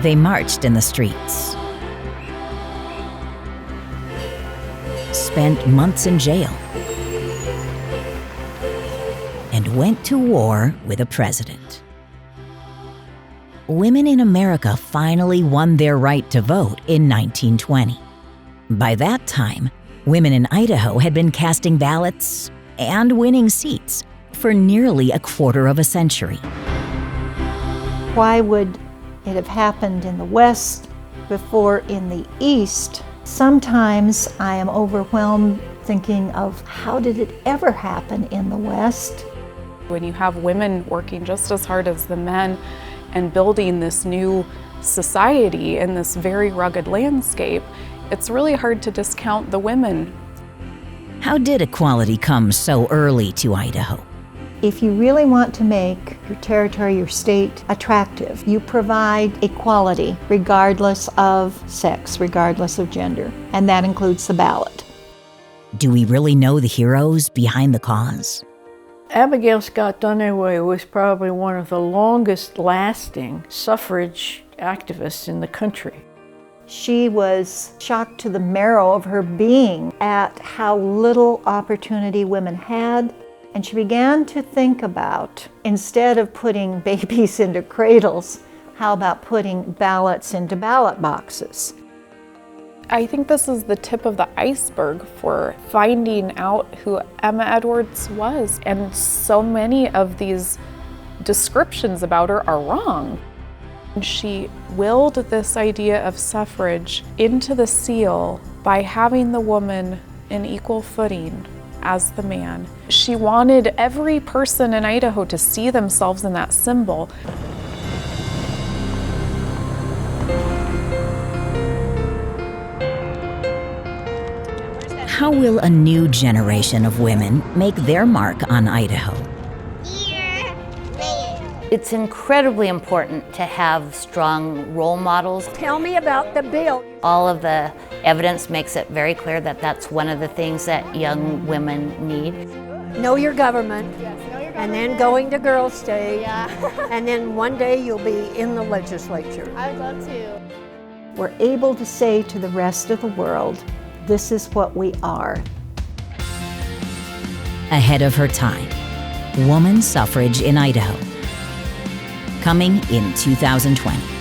They marched in the streets, spent months in jail, and went to war with a president. Women in America finally won their right to vote in 1920. By that time, women in Idaho had been casting ballots and winning seats for nearly a quarter of a century. Why would it have happened in the West before in the East? Sometimes I am overwhelmed thinking of how did it ever happen in the West? When you have women working just as hard as the men and building this new society in this very rugged landscape, it's really hard to discount the women. How did equality come so early to Idaho? If you really want to make your territory, your state attractive, you provide equality regardless of sex, regardless of gender, and that includes the ballot. Do we really know the heroes behind the cause? Abigail Scott Duniway was probably one of the longest lasting suffrage activists in the country. She was shocked to the marrow of her being at how little opportunity women had, and she began to think about, instead of putting babies into cradles, how about putting ballots into ballot boxes? I think this is the tip of the iceberg for finding out who Emma Edwards was, and so many of these descriptions about her are wrong. She willed this idea of suffrage into the seal by having the woman in equal footing as the man. She wanted every person in Idaho to see themselves in that symbol. How will a new generation of women make their mark on Idaho? It's incredibly important to have strong role models. Tell me about the bill. All of the evidence makes it very clear that that's one of the things that young women need. Know your government, and then going to Girls' Day, and then one day you'll be in the legislature. I would love to. We're able to say to the rest of the world, this is what we are. Ahead of her time, woman suffrage in Idaho. Coming in 2020.